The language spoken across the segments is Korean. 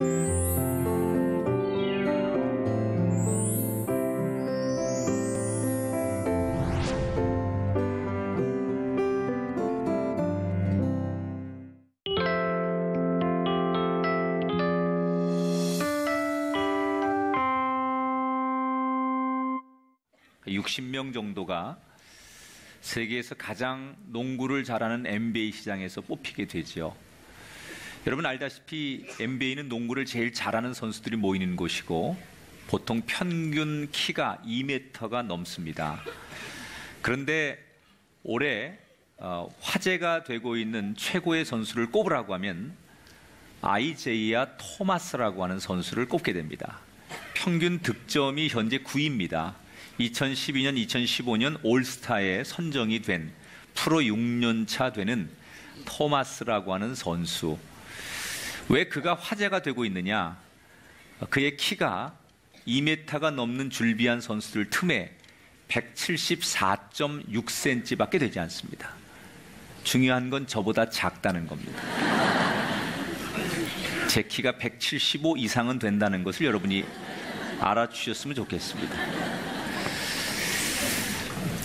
(60명) 정도가 세계에서 가장 농구를 잘하는 NBA 시장에서 뽑히게 되죠. 여러분 알다시피 NBA는 농구를 제일 잘하는 선수들이 모이는 곳이고 보통 평균 키가 2m가 넘습니다. 그런데 올해 화제가 되고 있는 최고의 선수를 꼽으라고 하면 아이제이아 토마스라고 하는 선수를 꼽게 됩니다. 평균 득점이 현재 9위입니다. 2012년, 2015년 올스타에 선정이 된 프로 6년차 되는 토마스라고 하는 선수. 왜 그가 화제가 되고 있느냐? 그의 키가 2m가 넘는 줄비한 선수들 틈에 174.6cm 밖에 되지 않습니다. 중요한 건 저보다 작다는 겁니다. 제 키가 175 이상은 된다는 것을 여러분이 알아주셨으면 좋겠습니다.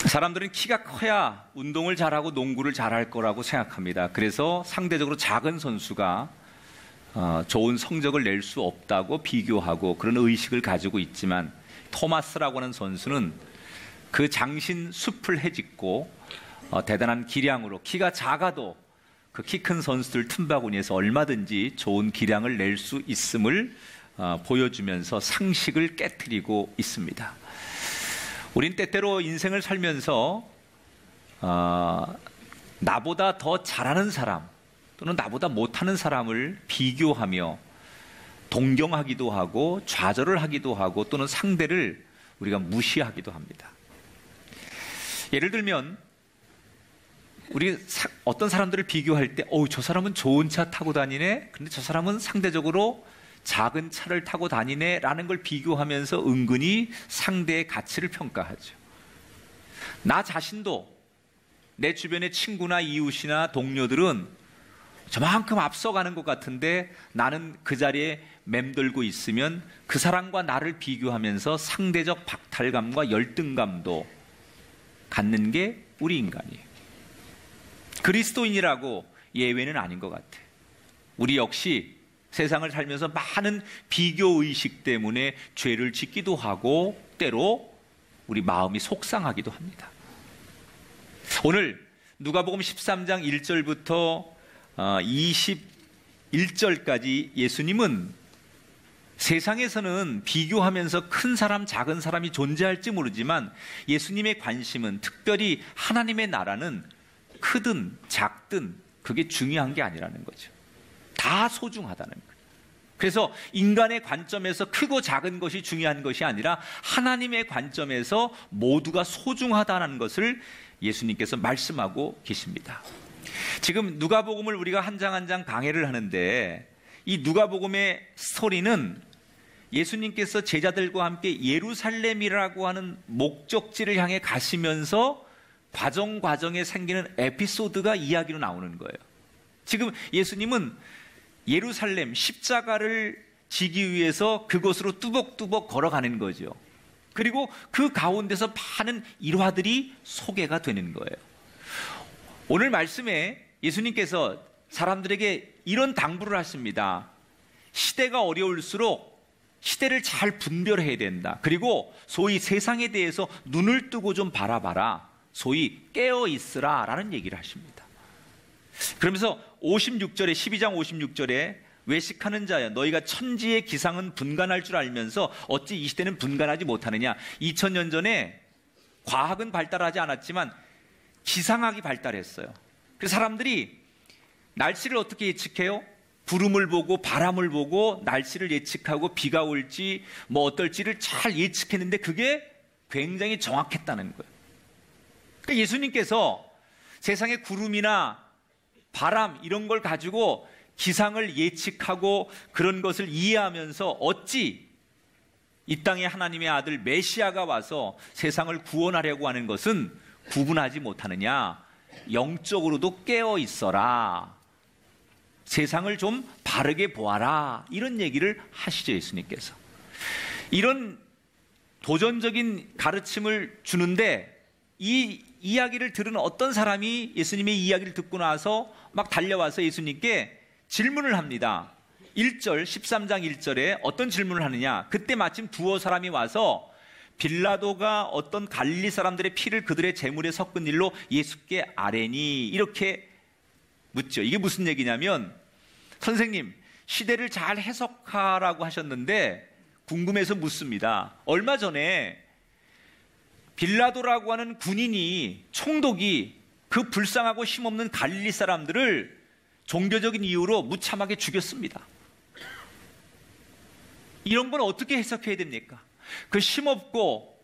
사람들은 키가 커야 운동을 잘하고 농구를 잘할 거라고 생각합니다. 그래서 상대적으로 작은 선수가 좋은 성적을 낼 수 없다고 비교하고 그런 의식을 가지고 있지만 토마스라고 하는 선수는 그 장신 숲을 헤집고 대단한 기량으로 키가 작아도 그 키 큰 선수들 틈바구니에서 얼마든지 좋은 기량을 낼 수 있음을 보여주면서 상식을 깨트리고 있습니다. 우린 때때로 인생을 살면서 나보다 더 잘하는 사람 또는 나보다 못하는 사람을 비교하며 동경하기도 하고 좌절을 하기도 하고 또는 상대를 우리가 무시하기도 합니다. 예를 들면 우리 어떤 사람들을 비교할 때 저 사람은 좋은 차 타고 다니네, 근데 저 사람은 상대적으로 작은 차를 타고 다니네 라는 걸 비교하면서 은근히 상대의 가치를 평가하죠. 나 자신도 내 주변의 친구나 이웃이나 동료들은 저만큼 앞서가는 것 같은데 나는 그 자리에 맴돌고 있으면 그 사람과 나를 비교하면서 상대적 박탈감과 열등감도 갖는 게 우리 인간이에요. 그리스도인이라고 예외는 아닌 것 같아요. 우리 역시 세상을 살면서 많은 비교의식 때문에 죄를 짓기도 하고 때로 우리 마음이 속상하기도 합니다. 오늘 누가복음 13장 1절부터 21절까지 예수님은 세상에서는 비교하면서 큰 사람, 작은 사람이 존재할지 모르지만 예수님의 관심은 특별히 하나님의 나라는 크든 작든 그게 중요한 게 아니라는 거죠. 다 소중하다는 거예요. 그래서 인간의 관점에서 크고 작은 것이 중요한 것이 아니라 하나님의 관점에서 모두가 소중하다는 것을 예수님께서 말씀하고 계십니다. 지금 누가복음을 우리가 한 장 한 장 강해를 하는데 이 누가복음의 스토리는 예수님께서 제자들과 함께 예루살렘이라고 하는 목적지를 향해 가시면서 과정에 생기는 에피소드가 이야기로 나오는 거예요. 지금 예수님은 예루살렘 십자가를 지기 위해서 그곳으로 뚜벅뚜벅 걸어가는 거죠. 그리고 그 가운데서 많은 일화들이 소개가 되는 거예요. 오늘 말씀에 예수님께서 사람들에게 이런 당부를 하십니다. 시대가 어려울수록 시대를 잘 분별해야 된다. 그리고 소위 세상에 대해서 눈을 뜨고 좀 바라봐라. 소위 깨어있으라 라는 얘기를 하십니다. 그러면서 56절에 12장 56절에 외식하는 자야 너희가 천지의 기상은 분간할 줄 알면서 어찌 이 시대는 분간하지 못하느냐. 2000년 전에 과학은 발달하지 않았지만 기상학이 발달했어요. 그래서 사람들이 날씨를 어떻게 예측해요? 구름을 보고 바람을 보고 날씨를 예측하고 비가 올지 뭐 어떨지를 잘 예측했는데 그게 굉장히 정확했다는 거예요. 그러니까 예수님께서 세상의 구름이나 바람 이런 걸 가지고 기상을 예측하고 그런 것을 이해하면서 어찌 이 땅에 하나님의 아들 메시아가 와서 세상을 구원하려고 하는 것은 구분하지 못하느냐. 영적으로도 깨어 있어라. 세상을 좀 바르게 보아라. 이런 얘기를 하시죠, 예수님께서. 이런 도전적인 가르침을 주는데 이 이야기를 들은 어떤 사람이 예수님의 이야기를 듣고 나서 막 달려와서 예수님께 질문을 합니다. 1절, 13장 1절에 어떤 질문을 하느냐. 그때 마침 두어 사람이 와서 빌라도가 어떤 갈릴리 사람들의 피를 그들의 제물에 섞은 일로 예수께 아뢰니, 이렇게 묻죠. 이게 무슨 얘기냐면, 선생님, 시대를 잘 해석하라고 하셨는데 궁금해서 묻습니다. 얼마 전에 빌라도라고 하는 군인이, 총독이 그 불쌍하고 힘없는 갈릴리 사람들을 종교적인 이유로 무참하게 죽였습니다. 이런 건 어떻게 해석해야 됩니까? 그 힘없고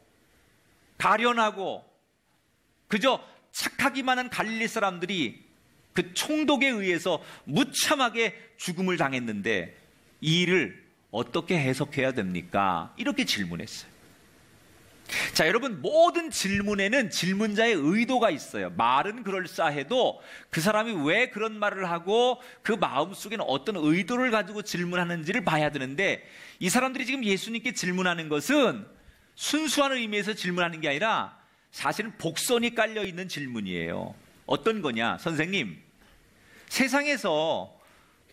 가련하고 그저 착하기만 한 갈릴리 사람들이 그 총독에 의해서 무참하게 죽음을 당했는데 이 일을 어떻게 해석해야 됩니까? 이렇게 질문했어요. 자, 여러분, 모든 질문에는 질문자의 의도가 있어요. 말은 그럴싸해도 그 사람이 왜 그런 말을 하고 그 마음속에는 어떤 의도를 가지고 질문하는지를 봐야 되는데, 이 사람들이 지금 예수님께 질문하는 것은 순수한 의미에서 질문하는 게 아니라 사실은 복선이 깔려 있는 질문이에요. 어떤 거냐? 선생님, 세상에서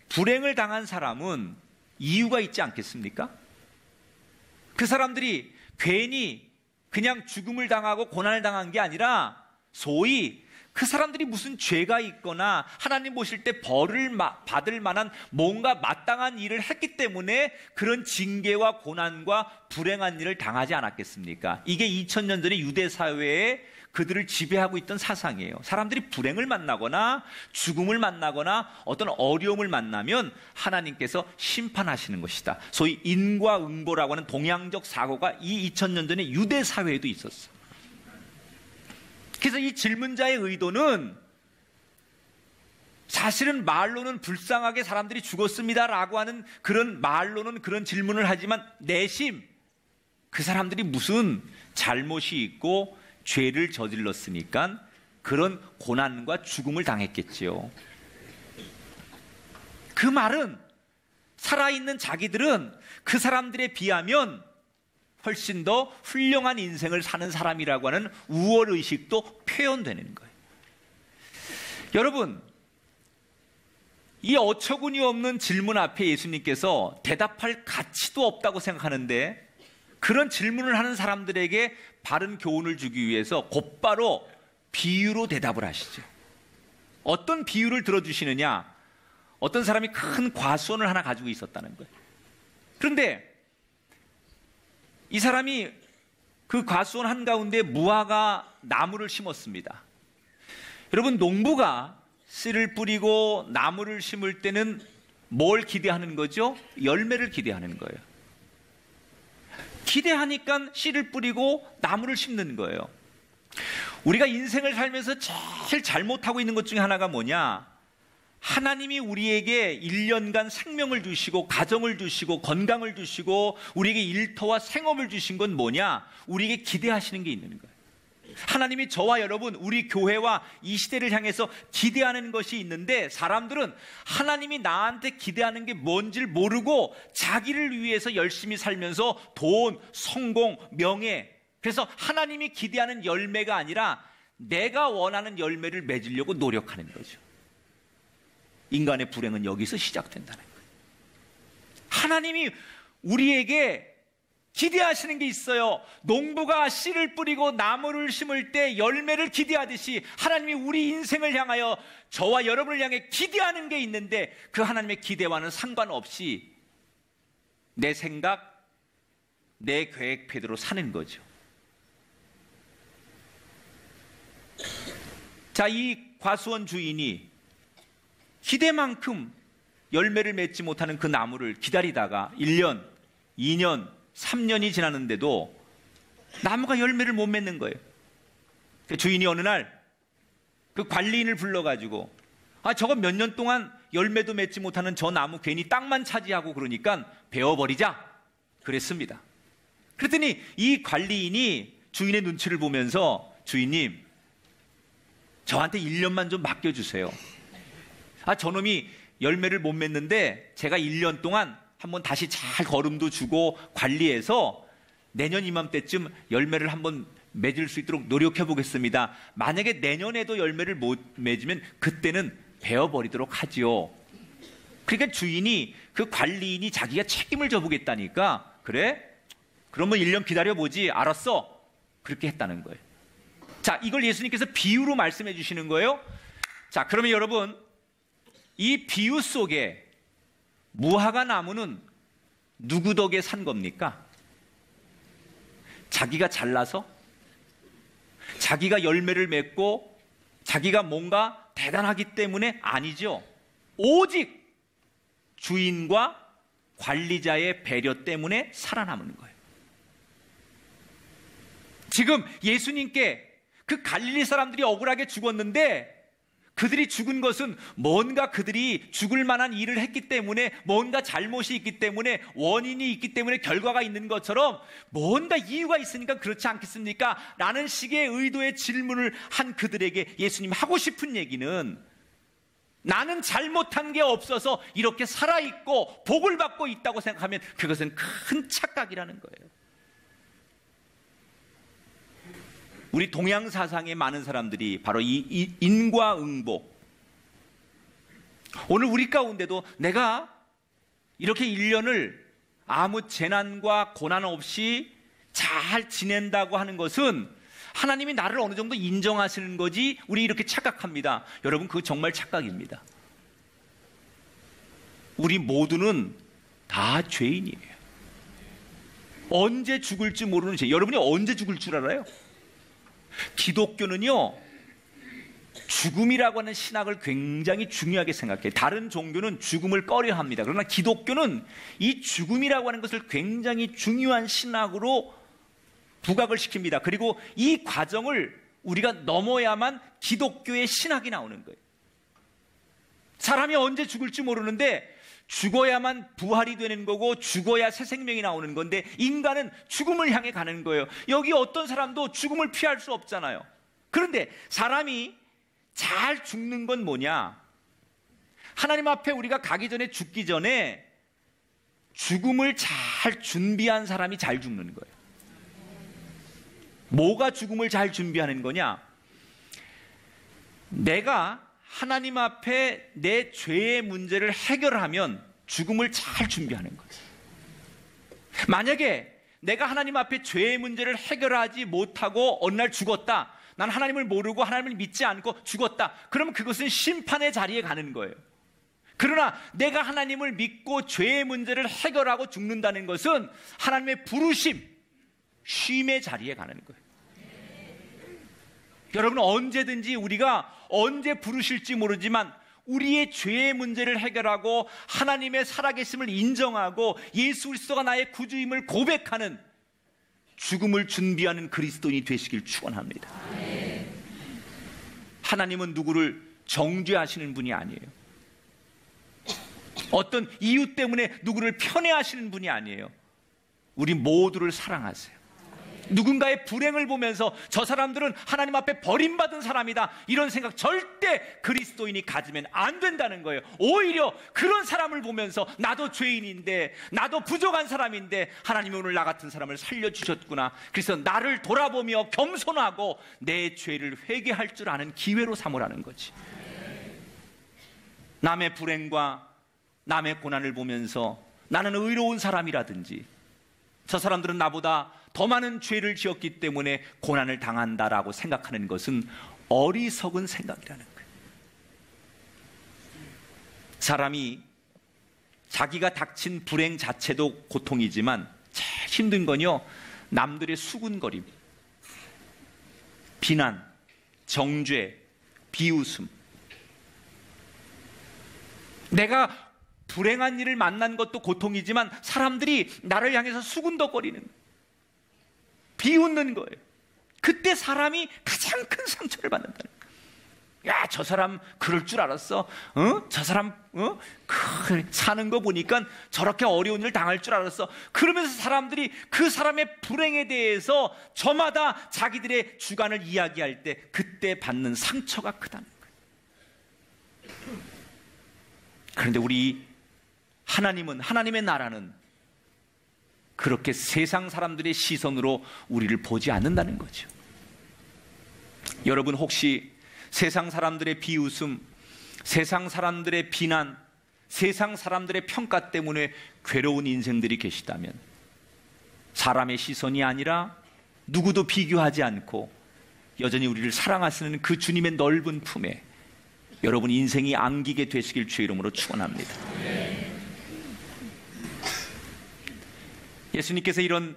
불행을 당한 사람은 이유가 있지 않겠습니까? 그 사람들이 괜히 그냥 죽음을 당하고 고난을 당한 게 아니라 소위 그 사람들이 무슨 죄가 있거나 하나님 보실 때 벌을 받을 만한 뭔가 마땅한 일을 했기 때문에 그런 징계와 고난과 불행한 일을 당하지 않았겠습니까? 이게 2000년 전에 유대 사회에 그들을 지배하고 있던 사상이에요. 사람들이 불행을 만나거나 죽음을 만나거나 어떤 어려움을 만나면 하나님께서 심판하시는 것이다. 소위 인과응보라고 하는 동양적 사고가 이 2000년 전에 유대 사회에도 있었어요. 그래서 이 질문자의 의도는 사실은 말로는 불쌍하게 사람들이 죽었습니다라고 하는 그런 말로는 그런 질문을 하지만 내심 그 사람들이 무슨 잘못이 있고 죄를 저질렀으니까 그런 고난과 죽음을 당했겠지요. 그 말은 살아있는 자기들은 그 사람들에 비하면 훨씬 더 훌륭한 인생을 사는 사람이라고 하는 우월의식도 표현되는 거예요. 여러분, 이 어처구니 없는 질문 앞에 예수님께서 대답할 가치도 없다고 생각하는데 그런 질문을 하는 사람들에게 바른 교훈을 주기 위해서 곧바로 비유로 대답을 하시죠. 어떤 비유를 들어주시느냐? 어떤 사람이 큰 과수원을 하나 가지고 있었다는 거예요. 그런데 이 사람이 그 과수원 한가운데 무화과 나무를 심었습니다. 여러분, 농부가 씨를 뿌리고 나무를 심을 때는 뭘 기대하는 거죠? 열매를 기대하는 거예요. 기대하니까 씨를 뿌리고 나무를 심는 거예요. 우리가 인생을 살면서 제일 잘못하고 있는 것 중에 하나가 뭐냐? 하나님이 우리에게 1년간 생명을 주시고 가정을 주시고 건강을 주시고 우리에게 일터와 생업을 주신 건 뭐냐? 우리에게 기대하시는 게 있는 거예요. 하나님이 저와 여러분, 우리 교회와 이 시대를 향해서 기대하는 것이 있는데 사람들은 하나님이 나한테 기대하는 게 뭔지를 모르고 자기를 위해서 열심히 살면서 돈, 성공, 명예, 그래서 하나님이 기대하는 열매가 아니라 내가 원하는 열매를 맺으려고 노력하는 거죠. 인간의 불행은 여기서 시작된다는 거예요. 하나님이 우리에게 기대하시는 게 있어요. 농부가 씨를 뿌리고 나무를 심을 때 열매를 기대하듯이 하나님이 우리 인생을 향하여 저와 여러분을 향해 기대하는 게 있는데 그 하나님의 기대와는 상관없이 내 생각, 내 계획대로 사는 거죠. 자, 이 과수원 주인이 기대만큼 열매를 맺지 못하는 그 나무를 기다리다가 1년, 2년, 3년이 지났는데도 나무가 열매를 못 맺는 거예요. 그 주인이 어느 날 그 관리인을 불러가지고 저거 몇 년 동안 열매도 맺지 못하는 저 나무 괜히 땅만 차지하고 그러니까 베어버리자 그랬습니다. 그랬더니 이 관리인이 주인의 눈치를 보면서 저한테 1년만 좀 맡겨주세요. 저놈이 열매를 못 맺는데 제가 1년 동안 한번 다시 잘 거름도 주고 관리해서 내년 이맘때쯤 열매를 한번 맺을 수 있도록 노력해 보겠습니다. 만약에 내년에도 열매를 못 맺으면 그때는 베어버리도록 하지요. 그러니까 주인이, 그 관리인이 자기가 책임을 져보겠다니까, 그래? 그러면 1년 기다려보지. 알았어. 그렇게 했다는 거예요. 자, 이걸 예수님께서 비유로 말씀해 주시는 거예요. 자, 그러면 여러분, 이 비유 속에 무화과 나무는 누구 덕에 산 겁니까? 자기가 잘나서? 자기가 열매를 맺고 자기가 뭔가 대단하기 때문에? 아니죠. 오직 주인과 관리자의 배려 때문에 살아남는 거예요. 지금 예수님께 그 갈릴리 사람들이 억울하게 죽었는데, 그들이 죽은 것은 뭔가 그들이 죽을 만한 일을 했기 때문에, 뭔가 잘못이 있기 때문에, 원인이 있기 때문에 결과가 있는 것처럼 뭔가 이유가 있으니까 그렇지 않겠습니까? 라는 식의 의도의 질문을 한 그들에게 예수님이 하고 싶은 얘기는, 나는 잘못한 게 없어서 이렇게 살아있고 복을 받고 있다고 생각하면 그것은 큰 착각이라는 거예요. 우리 동양 사상의 많은 사람들이 바로 이 인과응보, 오늘 우리 가운데도 내가 이렇게 1년을 아무 재난과 고난 없이 잘 지낸다고 하는 것은 하나님이 나를 어느 정도 인정하시는 거지, 우리 이렇게 착각합니다. 여러분, 그거 정말 착각입니다. 우리 모두는 다 죄인이에요. 언제 죽을지 모르는 죄. 여러분이 언제 죽을 줄 알아요? 기독교는요, 죽음이라고 하는 신학을 굉장히 중요하게 생각해요. 다른 종교는 죽음을 꺼려합니다. 그러나 기독교는 이 죽음이라고 하는 것을 굉장히 중요한 신학으로 부각을 시킵니다. 그리고 이 과정을 우리가 넘어야만 기독교의 신학이 나오는 거예요. 사람이 언제 죽을지 모르는데 죽어야만 부활이 되는 거고, 죽어야 새 생명이 나오는 건데, 인간은 죽음을 향해 가는 거예요. 여기 어떤 사람도 죽음을 피할 수 없잖아요. 그런데 사람이 잘 죽는 건 뭐냐? 하나님 앞에 우리가 가기 전에, 죽기 전에 죽음을 잘 준비한 사람이 잘 죽는 거예요. 뭐가 죽음을 잘 준비하는 거냐? 내가 하나님 앞에 내 죄의 문제를 해결하면 죽음을 잘 준비하는 거예요. 만약에 내가 하나님 앞에 죄의 문제를 해결하지 못하고 어느 날 죽었다, 난 하나님을 모르고 하나님을 믿지 않고 죽었다, 그러면 그것은 심판의 자리에 가는 거예요. 그러나 내가 하나님을 믿고 죄의 문제를 해결하고 죽는다는 것은 하나님의 부르심, 쉼의 자리에 가는 거예요. 여러분, 언제든지 우리가 언제 부르실지 모르지만 우리의 죄의 문제를 해결하고 하나님의 살아계심을 인정하고 예수 그리스도가 나의 구주임을 고백하는 죽음을 준비하는 그리스도인이 되시길 축원합니다. 하나님은 누구를 정죄하시는 분이 아니에요. 어떤 이유 때문에 누구를 편애하시는 분이 아니에요. 우리 모두를 사랑하세요. 누군가의 불행을 보면서 저 사람들은 하나님 앞에 버림받은 사람이다, 이런 생각 절대 그리스도인이 가지면 안 된다는 거예요. 오히려 그런 사람을 보면서 나도 죄인인데, 나도 부족한 사람인데 하나님이 오늘 나 같은 사람을 살려주셨구나, 그래서 나를 돌아보며 겸손하고 내 죄를 회개할 줄 아는 기회로 삼으라는 거지. 남의 불행과 남의 고난을 보면서 나는 의로운 사람이라든지, 저 사람들은 나보다 더 많은 죄를 지었기 때문에 고난을 당한다라고 생각하는 것은 어리석은 생각이라는 거예요. 사람이 자기가 닥친 불행 자체도 고통이지만 제일 힘든 건요, 남들의 수군거림, 비난, 정죄, 비웃음. 내가 불행한 일을 만난 것도 고통이지만 사람들이 나를 향해서 수군덕거리는, 비웃는 거예요. 그때 사람이 가장 큰 상처를 받는다는 거예요. 야, 저 사람 그럴 줄 알았어? 저 사람 사는 거 보니까 저렇게 어려운 일을 당할 줄 알았어. 그러면서 사람들이 그 사람의 불행에 대해서 저마다 자기들의 주관을 이야기할 때 그때 받는 상처가 크다는 거예요. 그런데 우리 하나님은, 하나님의 나라는 그렇게 세상 사람들의 시선으로 우리를 보지 않는다는 거죠. 여러분 혹시 세상 사람들의 비웃음, 세상 사람들의 비난, 세상 사람들의 평가 때문에 괴로운 인생들이 계시다면, 사람의 시선이 아니라 누구도 비교하지 않고 여전히 우리를 사랑하시는 그 주님의 넓은 품에 여러분 인생이 안기게 되시길 주의 이름으로 축원합니다. 예수님께서 이런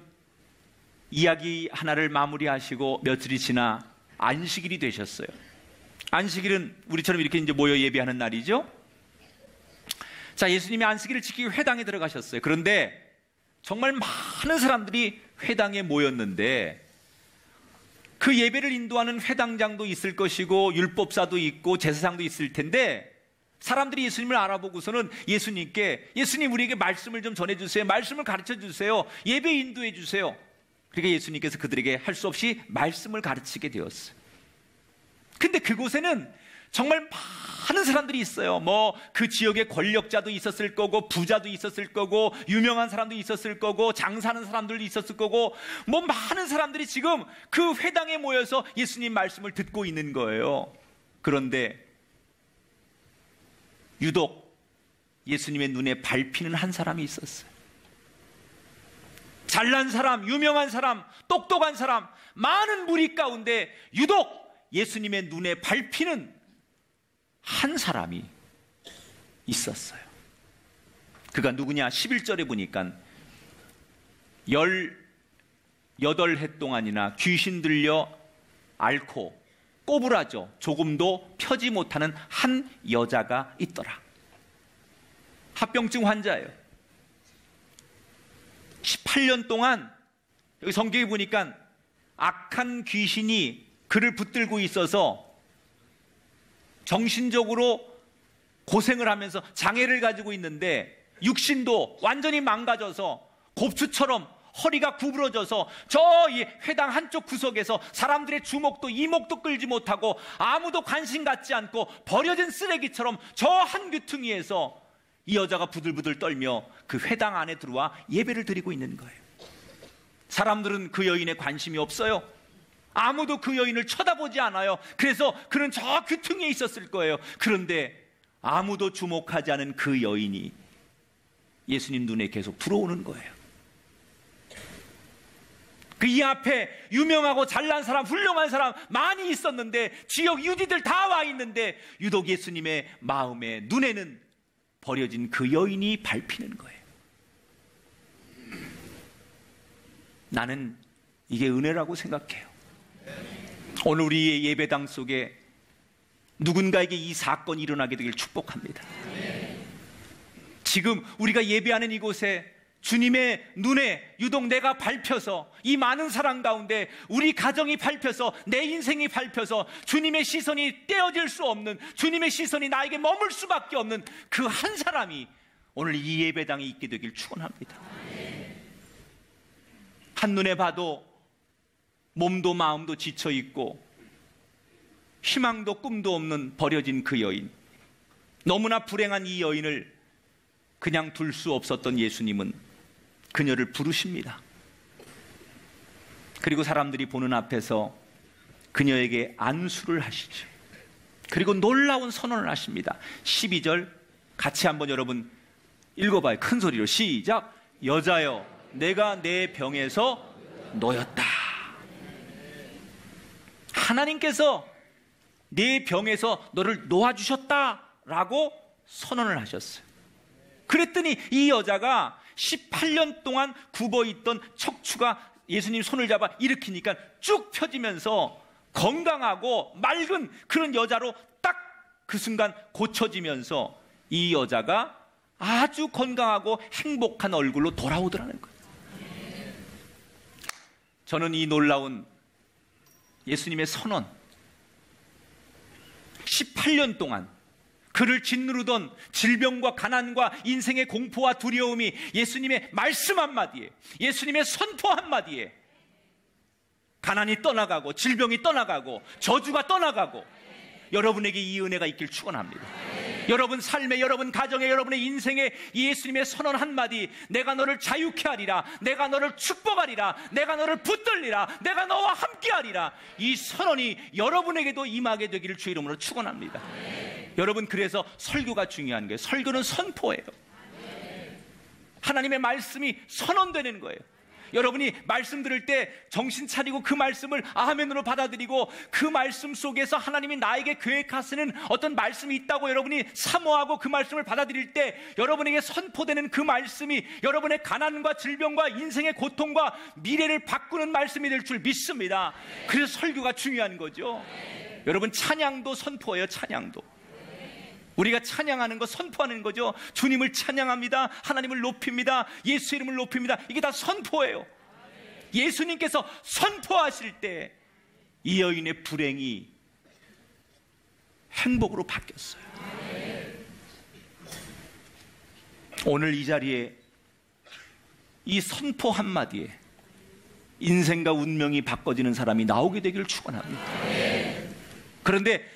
이야기 하나를 마무리하시고 며칠이 지나 안식일이 되셨어요. 안식일은 우리처럼 이렇게 이제 모여 예배하는 날이죠. 자, 예수님이 안식일을 지키기 회당에 들어가셨어요. 그런데 정말 많은 사람들이 회당에 모였는데, 그 예배를 인도하는 회당장도 있을 것이고 율법사도 있고 제사장도 있을 텐데, 사람들이 예수님을 알아보고서는 예수님께, 예수님 우리에게 말씀을 좀 전해주세요, 말씀을 가르쳐주세요, 예배 인도해주세요. 그러니까 예수님께서 그들에게 할 수 없이 말씀을 가르치게 되었어요. 근데 그곳에는 정말 많은 사람들이 있어요. 그 지역의 권력자도 있었을 거고, 부자도 있었을 거고, 유명한 사람도 있었을 거고, 장사하는 사람들도 있었을 거고, 많은 사람들이 지금 그 회당에 모여서 예수님 말씀을 듣고 있는 거예요. 그런데 유독 예수님의 눈에 밟히는 한 사람이 있었어요. 잘난 사람, 유명한 사람, 똑똑한 사람, 많은 무리 가운데 유독 예수님의 눈에 밟히는 한 사람이 있었어요. 그가 누구냐? 11절에 보니까 18해 동안이나 귀신 들려 앓고 꼬부라져 조금도 펴지 못하는 한 여자가 있더라. 합병증 환자예요. 18년 동안 여기 성경에 보니까 악한 귀신이 그를 붙들고 있어서 정신적으로 고생을 하면서 장애를 가지고 있는데, 육신도 완전히 망가져서 곱추처럼 허리가 구부러져서 저 회당 한쪽 구석에서 사람들의 주목도 이목도 끌지 못하고 아무도 관심 갖지 않고 버려진 쓰레기처럼 저 한 귀퉁이에서 이 여자가 부들부들 떨며 그 회당 안에 들어와 예배를 드리고 있는 거예요. 사람들은 그 여인에 관심이 없어요. 아무도 그 여인을 쳐다보지 않아요. 그래서 그는 저 귀퉁이에 있었을 거예요. 그런데 아무도 주목하지 않은 그 여인이 예수님 눈에 계속 들어오는 거예요. 그 이 앞에 유명하고 잘난 사람, 훌륭한 사람 많이 있었는데, 지역 유지들 다 와 있는데, 유독 예수님의 마음에, 눈에는 버려진 그 여인이 밟히는 거예요. 나는 이게 은혜라고 생각해요. 오늘 우리의 예배당 속에 누군가에게 이 사건이 일어나게 되길 축복합니다. 지금 우리가 예배하는 이곳에 주님의 눈에 유독 내가 밟혀서, 이 많은 사람 가운데 우리 가정이 밟혀서, 내 인생이 밟혀서 주님의 시선이 떼어질 수 없는, 주님의 시선이 나에게 머물 수밖에 없는 그 한 사람이 오늘 이 예배당에 있게 되길 축원합니다. 한눈에 봐도 몸도 마음도 지쳐있고 희망도 꿈도 없는 버려진 그 여인, 너무나 불행한 이 여인을 그냥 둘 수 없었던 예수님은 그녀를 부르십니다. 그리고 사람들이 보는 앞에서 그녀에게 안수를 하시죠. 그리고 놀라운 선언을 하십니다. 12절 같이 한번 여러분 읽어봐요. 큰 소리로 시작. 여자여, 내가 내 병에서 놓였다. 하나님께서 내 병에서 너를 놓아주셨다라고 선언을 하셨어요. 그랬더니 이 여자가 18년 동안 굽어있던 척추가 예수님 손을 잡아 일으키니까 쭉 펴지면서 건강하고 맑은 그런 여자로 딱 그 순간 고쳐지면서 이 여자가 아주 건강하고 행복한 얼굴로 돌아오더라는 거예요. 저는 이 놀라운 예수님의 선언, 18년 동안 그를 짓누르던 질병과 가난과 인생의 공포와 두려움이 예수님의 말씀 한마디에, 예수님의 선포 한마디에 가난이 떠나가고 질병이 떠나가고 저주가 떠나가고 여러분에게 이 은혜가 있길 축원합니다. 여러분 삶에, 여러분 가정에, 여러분의 인생에 예수님의 선언 한마디, 내가 너를 자유케 하리라, 내가 너를 축복하리라, 내가 너를 붙들리라, 내가 너와 함께하리라, 이 선언이 여러분에게도 임하게 되기를 주의 이름으로 축원합니다. 여러분, 그래서 설교가 중요한 거예요. 설교는 선포예요. 하나님의 말씀이 선언되는 거예요. 여러분이 말씀 들을 때 정신 차리고 그 말씀을 아멘으로 받아들이고, 그 말씀 속에서 하나님이 나에게 계획하시는 어떤 말씀이 있다고 여러분이 사모하고 그 말씀을 받아들일 때, 여러분에게 선포되는 그 말씀이 여러분의 가난과 질병과 인생의 고통과 미래를 바꾸는 말씀이 될 줄 믿습니다. 그래서 설교가 중요한 거죠. 여러분, 찬양도 선포예요. 찬양도 우리가 찬양하는 거, 선포하는 거죠. 주님을 찬양합니다. 하나님을 높입니다. 예수 이름을 높입니다. 이게 다 선포예요. 예수님께서 선포하실 때 이 여인의 불행이 행복으로 바뀌었어요. 오늘 이 자리에 이 선포 한마디에 인생과 운명이 바꿔지는 사람이 나오게 되기를 축원합니다. 그런데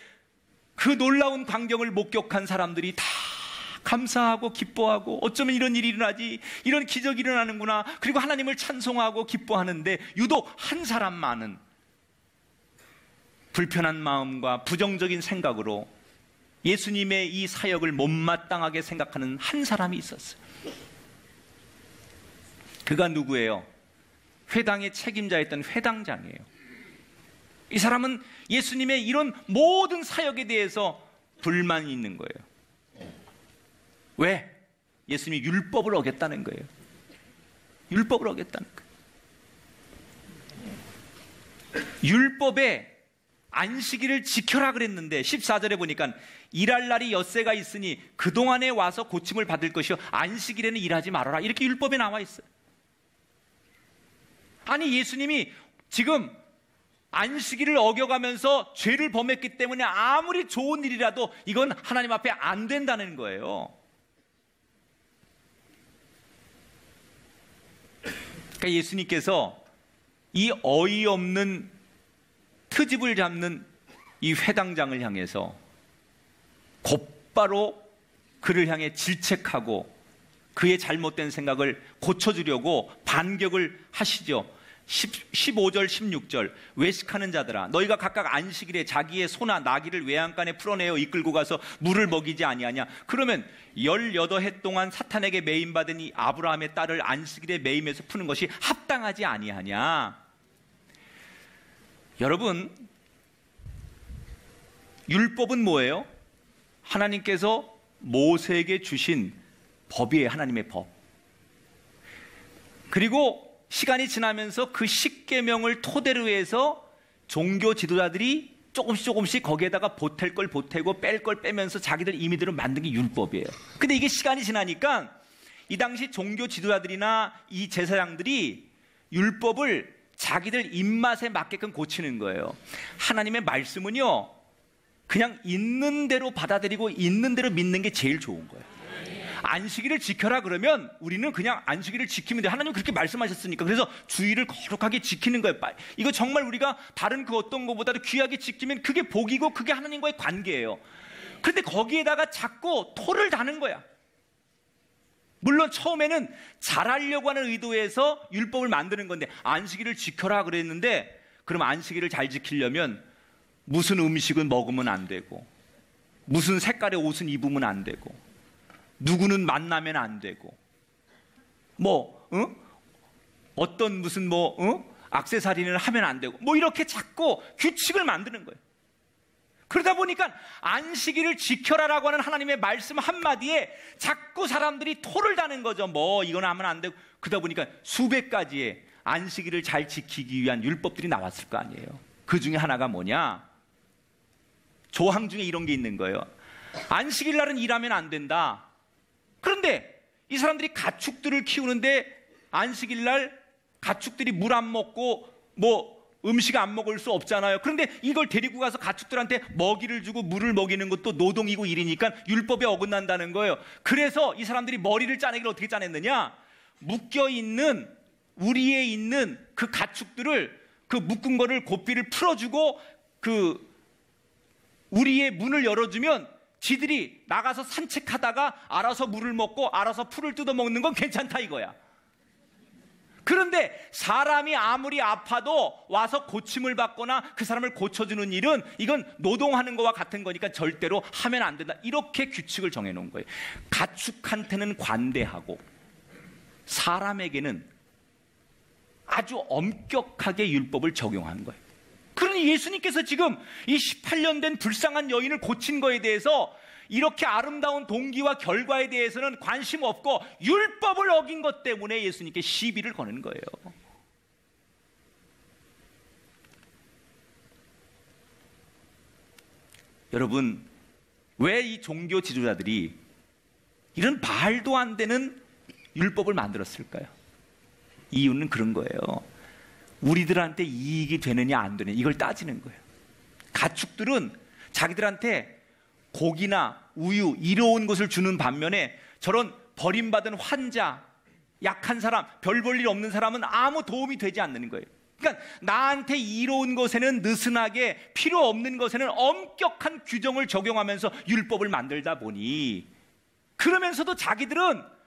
그 놀라운 광경을 목격한 사람들이 다 감사하고 기뻐하고, 어쩌면 이런 일이 일어나지, 이런 기적이 일어나는구나, 그리고 하나님을 찬송하고 기뻐하는데, 유독 한 사람만은 불편한 마음과 부정적인 생각으로 예수님의 이 사역을 못마땅하게 생각하는 한 사람이 있었어요. 그가 누구예요? 회당의 책임자였던 회당장이에요. 이 사람은 예수님의 이런 모든 사역에 대해서 불만이 있는 거예요. 왜? 예수님이 율법을 어겼다는 거예요. 율법을 어겼다는 거예요. 율법에 안식일을 지켜라 그랬는데 14절에 보니까 일할 날이 엿새가 있으니 그동안에 와서 고침을 받을 것이요 안식일에는 일하지 말아라, 이렇게 율법에 나와 있어요. 아니, 예수님이 지금 안식일을 어겨가면서 죄를 범했기 때문에 아무리 좋은 일이라도 이건 하나님 앞에 안 된다는 거예요. 그러니까 예수님께서 이 어이없는 트집을 잡는 이 회당장을 향해서 곧바로 그를 향해 질책하고 그의 잘못된 생각을 고쳐주려고 반격을 하시죠. 15절 16절, 외식하는 자들아, 너희가 각각 안식일에 자기의 소나 나귀를 외양간에 풀어내어 이끌고 가서 물을 먹이지 아니하냐? 그러면 18해 동안 사탄에게 매임받은 이 아브라함의 딸을 안식일에 매임해서 푸는 것이 합당하지 아니하냐? 여러분, 율법은 뭐예요? 하나님께서 모세에게 주신 법이에요. 하나님의 법. 그리고 시간이 지나면서 그 10계명을 토대로 해서 종교 지도자들이 조금씩 거기에다가 보탤 걸 보태고 뺄 걸 빼면서 자기들 임의대로 만든 게 율법이에요. 근데 이게 시간이 지나니까 이 당시 종교 지도자들이나 이 제사장들이 율법을 자기들 입맛에 맞게끔 고치는 거예요. 하나님의 말씀은요, 그냥 있는 대로 받아들이고 있는 대로 믿는 게 제일 좋은 거예요. 안식일을 지켜라 그러면 우리는 그냥 안식일을 지키면 돼. 하나님 그렇게 말씀하셨으니까. 그래서 주의를 거룩하게 지키는 거예요. 이거 정말 우리가 다른 그 어떤 것보다도 귀하게 지키면 그게 복이고 그게 하나님과의 관계예요. 그런데 거기에다가 자꾸 토를 다는 거야. 물론 처음에는 잘하려고 하는 의도에서 율법을 만드는 건데, 안식일을 지켜라 그랬는데, 그럼 안식일을 잘 지키려면 무슨 음식은 먹으면 안 되고, 무슨 색깔의 옷은 입으면 안 되고, 누구는 만나면 안 되고, 어떤 무슨 액세서리는 하면 안 되고, 이렇게 자꾸 규칙을 만드는 거예요. 그러다 보니까 안식일을 지켜라라고 하는 하나님의 말씀 한마디에 자꾸 사람들이 토를 다는 거죠. 이건 하면 안 되고. 그러다 보니까 수백 가지의 안식일을 잘 지키기 위한 율법들이 나왔을 거 아니에요. 그 중에 하나가 뭐냐? 조항 중에 이런 게 있는 거예요. 안식일 날은 일하면 안 된다. 그런데 이 사람들이 가축들을 키우는데 안식일 날 가축들이 물 안 먹고 음식 안 먹을 수 없잖아요. 그런데 이걸 데리고 가서 가축들한테 먹이를 주고 물을 먹이는 것도 노동이고 일이니까 율법에 어긋난다는 거예요. 그래서 이 사람들이 머리를 짜내기를 어떻게 짜냈느냐? 묶여있는, 우리에 있는 그 가축들을, 그 묶은 거를 고삐를 풀어주고 그 우리의 문을 열어주면 지들이 나가서 산책하다가 알아서 물을 먹고 알아서 풀을 뜯어먹는 건 괜찮다 이거야. 그런데 사람이 아무리 아파도 와서 고침을 받거나 그 사람을 고쳐주는 일은 이건 노동하는 거와 같은 거니까 절대로 하면 안 된다. 이렇게 규칙을 정해놓은 거예요. 가축한테는 관대하고 사람에게는 아주 엄격하게 율법을 적용한 거예요. 그러니 예수님께서 지금 이 18년 된 불쌍한 여인을 고친 거에 대해서 이렇게 아름다운 동기와 결과에 대해서는 관심 없고 율법을 어긴 것 때문에 예수님께 시비를 거는 거예요. 여러분, 왜 이 종교 지도자들이 이런 말도 안 되는 율법을 만들었을까요? 이유는 그런 거예요. 우리들한테 이익이 되느냐 안 되느냐 이걸 따지는 거예요. 가축들은 자기들한테 고기나 우유 이로운 것을 주는 반면에 저런 버림받은 환자, 약한 사람, 별 볼 일 없는 사람은 아무 도움이 되지 않는 거예요. 그러니까 나한테 이로운 것에는 느슨하게, 필요 없는 것에는 엄격한 규정을 적용하면서 율법을 만들다 보니, 그러면서도 자기들은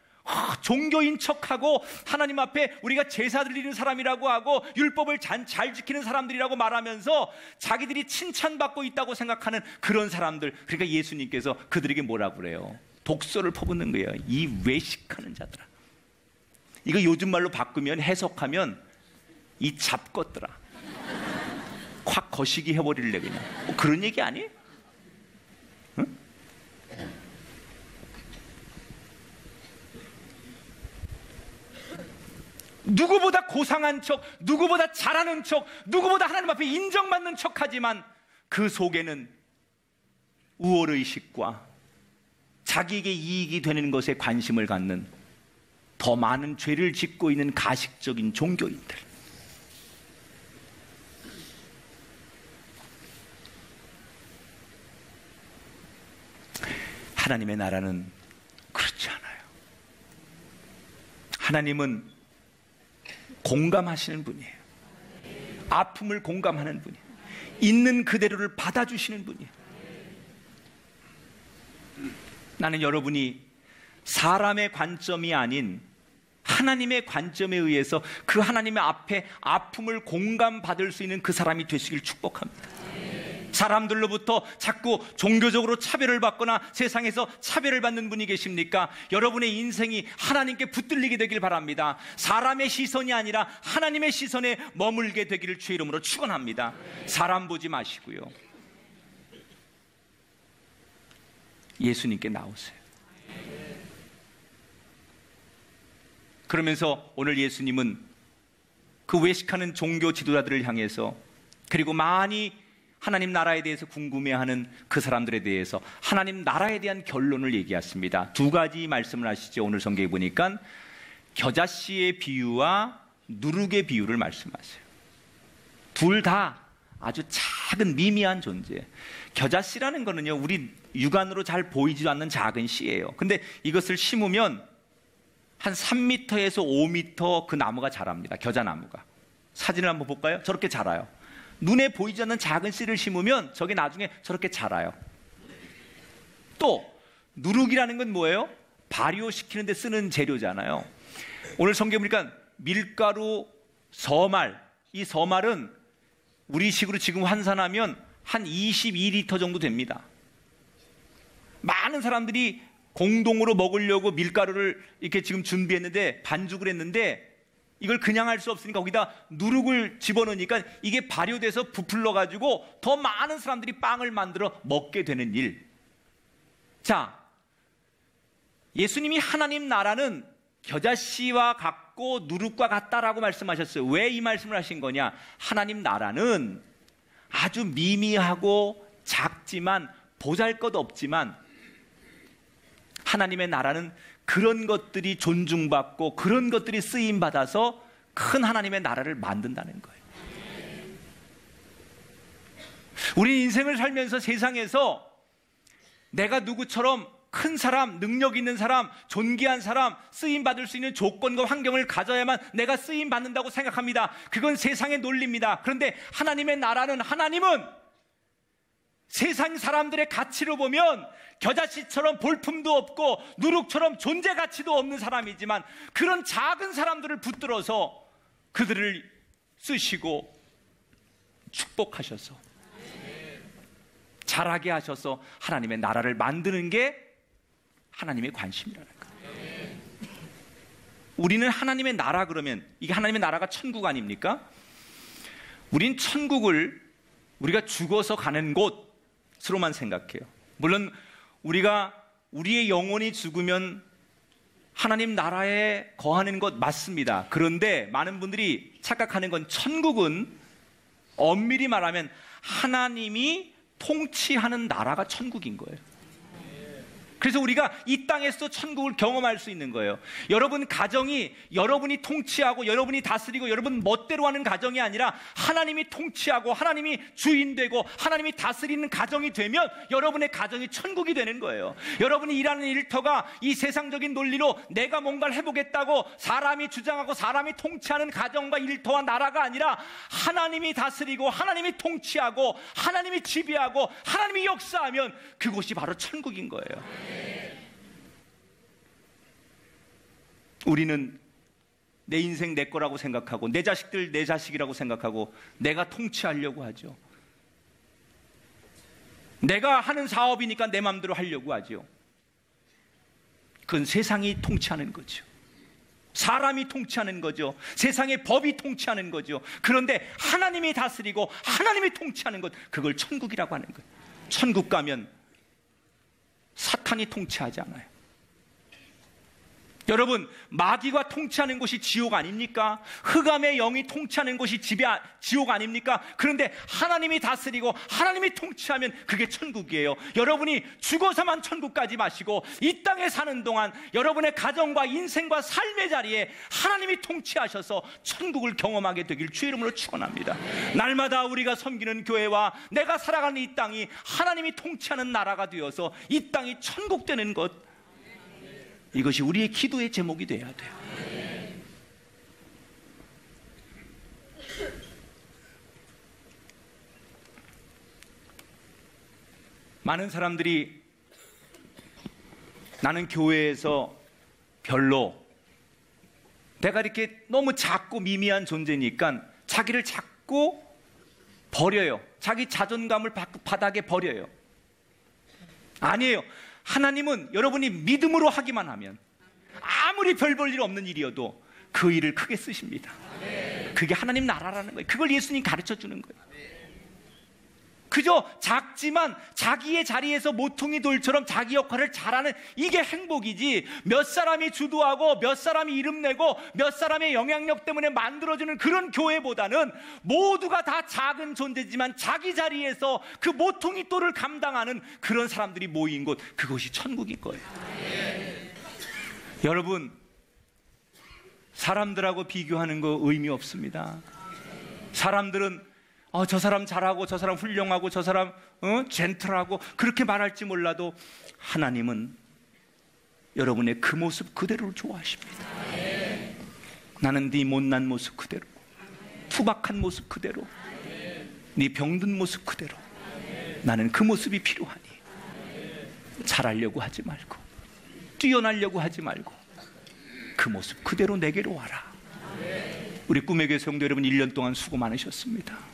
종교인 척하고 하나님 앞에 우리가 제사 드리는 사람이라고 하고 율법을 잘 지키는 사람들이라고 말하면서 자기들이 칭찬받고 있다고 생각하는 그런 사람들. 그러니까 예수님께서 그들에게 뭐라고 그래요? 독소를 퍼붓는 거예요. 이 외식하는 자들아. 이거 요즘 말로 바꾸면, 해석하면 이 잡것들아. 확 거시기 해버릴래 그냥. 뭐 그런 얘기 아니에요? 응? 누구보다 고상한 척, 누구보다 잘하는 척, 누구보다 하나님 앞에 인정받는 척하지만 그 속에는 우월의식과 자기에게 이익이 되는 것에 관심을 갖는 더 많은 죄를 짓고 있는 가식적인 종교인들. 하나님의 나라는 그렇지 않아요. 하나님은 공감하시는 분이에요. 아픔을 공감하는 분이에요. 있는 그대로를 받아주시는 분이에요. 나는 여러분이 사람의 관점이 아닌 하나님의 관점에 의해서 그 하나님의 앞에 아픔을 공감받을 수 있는 그 사람이 되시길 축복합니다. 사람들로부터 자꾸 종교적으로 차별을 받거나 세상에서 차별을 받는 분이 계십니까? 여러분의 인생이 하나님께 붙들리게 되길 바랍니다. 사람의 시선이 아니라 하나님의 시선에 머물게 되기를 주의 이름으로 축원합니다. 사람 보지 마시고요, 예수님께 나오세요. 그러면서 오늘 예수님은 그 외식하는 종교 지도자들을 향해서, 그리고 많이 하나님 나라에 대해서 궁금해하는 그 사람들에 대해서 하나님 나라에 대한 결론을 얘기했습니다. 두 가지 말씀을 하시죠. 오늘 성경에 보니까 겨자씨의 비유와 누룩의 비유를 말씀하세요. 둘 다 아주 작은 미미한 존재. 겨자씨라는 거는요, 우리 육안으로 잘 보이지도 않는 작은 씨예요. 근데 이것을 심으면 한 3m에서 5m 그 나무가 자랍니다. 겨자나무가. 사진을 한번 볼까요? 저렇게 자라요. 눈에 보이지 않는 작은 씨를 심으면 저게 나중에 저렇게 자라요. 또 누룩이라는 건 뭐예요? 발효시키는 데 쓰는 재료잖아요. 오늘 성경에 보니까 밀가루, 서말, 이 서말은 우리식으로 지금 환산하면 한 22리터 정도 됩니다. 많은 사람들이 공동으로 먹으려고 밀가루를 이렇게 지금 준비했는데, 반죽을 했는데 이걸 그냥 할 수 없으니까 거기다 누룩을 집어넣으니까 이게 발효돼서 부풀러가지고 더 많은 사람들이 빵을 만들어 먹게 되는 일. 자, 예수님이 하나님 나라는 겨자씨와 같고 누룩과 같다라고 말씀하셨어요. 왜 이 말씀을 하신 거냐? 하나님 나라는 아주 미미하고 작지만 보잘것없지만, 하나님의 나라는 그런 것들이 존중받고 그런 것들이 쓰임받아서 큰 하나님의 나라를 만든다는 거예요. 우리 인생을 살면서 세상에서 내가 누구처럼 큰 사람, 능력 있는 사람, 존귀한 사람, 쓰임받을 수 있는 조건과 환경을 가져야만 내가 쓰임받는다고 생각합니다. 그건 세상의 논리입니다. 그런데 하나님의 나라는, 하나님은 세상 사람들의 가치로 보면 겨자씨처럼 볼품도 없고 누룩처럼 존재 가치도 없는 사람이지만 그런 작은 사람들을 붙들어서 그들을 쓰시고 축복하셔서 자라게 하셔서 하나님의 나라를 만드는 게 하나님의 관심이라는 거예요. 우리는 하나님의 나라 그러면 이게 하나님의 나라가 천국 아닙니까? 우린 천국을 우리가 죽어서 가는 곳으로만 생각해요. 물론 우리가 우리의 영혼이 죽으면 하나님 나라에 거하는 것 맞습니다. 그런데 많은 분들이 착각하는 건 천국은 엄밀히 말하면 하나님이 통치하는 나라가 천국인 거예요. 그래서 우리가 이 땅에서 천국을 경험할 수 있는 거예요. 여러분 가정이 여러분이 통치하고 여러분이 다스리고 여러분 멋대로 하는 가정이 아니라 하나님이 통치하고 하나님이 주인되고 하나님이 다스리는 가정이 되면 여러분의 가정이 천국이 되는 거예요. 여러분이 일하는 일터가 이 세상적인 논리로 내가 뭔가를 해보겠다고 사람이 주장하고 사람이 통치하는 가정과 일터와 나라가 아니라 하나님이 다스리고 하나님이 통치하고 하나님이 지배하고 하나님이 역사하면 그곳이 바로 천국인 거예요. 우리는 내 인생 내 거라고 생각하고 내 자식들 내 자식이라고 생각하고 내가 통치하려고 하죠. 내가 하는 사업이니까 내 마음대로 하려고 하죠. 그건 세상이 통치하는 거죠. 사람이 통치하는 거죠. 세상의 법이 통치하는 거죠. 그런데 하나님이 다스리고 하나님이 통치하는 것, 그걸 천국이라고 하는 거예요. 천국 가면 사탄이 통치하지 않아요. 여러분, 마귀가 통치하는 곳이 지옥 아닙니까? 흑암의 영이 통치하는 곳이 지옥 아닙니까? 그런데 하나님이 다스리고 하나님이 통치하면 그게 천국이에요. 여러분이 죽어서만 천국 가지 마시고 이 땅에 사는 동안 여러분의 가정과 인생과 삶의 자리에 하나님이 통치하셔서 천국을 경험하게 되길 주의 이름으로 축원합니다. 날마다 우리가 섬기는 교회와 내가 살아가는 이 땅이 하나님이 통치하는 나라가 되어서 이 땅이 천국 되는 것, 이것이 우리의 기도의 제목이 되어야 돼요. 많은 사람들이 나는 교회에서 별로 내가 이렇게 너무 작고 미미한 존재니까 자기를 자꾸 버려요. 자기 자존감을 바닥에 버려요. 아니에요. 하나님은 여러분이 믿음으로 하기만 하면 아무리 별 볼 일 없는 일이어도 그 일을 크게 쓰십니다. 그게 하나님 나라라는 거예요. 그걸 예수님 가르쳐 주는 거예요. 그저 작지만 자기의 자리에서 모퉁이 돌처럼 자기 역할을 잘하는 이게 행복이지, 몇 사람이 주도하고 몇 사람이 이름 내고 몇 사람의 영향력 때문에 만들어주는 그런 교회보다는 모두가 다 작은 존재지만 자기 자리에서 그 모퉁이 돌을 감당하는 그런 사람들이 모인 곳, 그것이 천국인 거예요. 여러분, 사람들하고 비교하는 거 의미 없습니다. 사람들은 저 사람 잘하고 저 사람 훌륭하고 저 사람 젠틀하고 그렇게 말할지 몰라도 하나님은 여러분의 그 모습 그대로를 좋아하십니다. 나는 네 못난 모습 그대로, 투박한 모습 그대로, 네 병든 모습 그대로, 나는 그 모습이 필요하니 잘하려고 하지 말고 뛰어나려고 하지 말고 그 모습 그대로 내게로 와라. 우리 꿈의 교회 성도 여러분, 1년 동안 수고 많으셨습니다.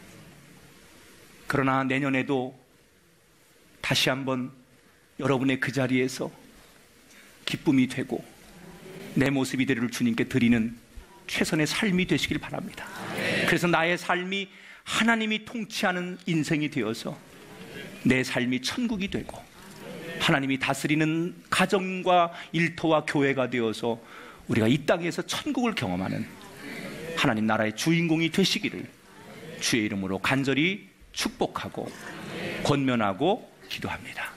그러나 내년에도 다시 한번 여러분의 그 자리에서 기쁨이 되고 내 모습 이대로를 주님께 드리는 최선의 삶이 되시길 바랍니다. 그래서 나의 삶이 하나님이 통치하는 인생이 되어서 내 삶이 천국이 되고 하나님이 다스리는 가정과 일터와 교회가 되어서 우리가 이 땅에서 천국을 경험하는 하나님 나라의 주인공이 되시기를 주의 이름으로 간절히 축복하고 권면하고 기도합니다.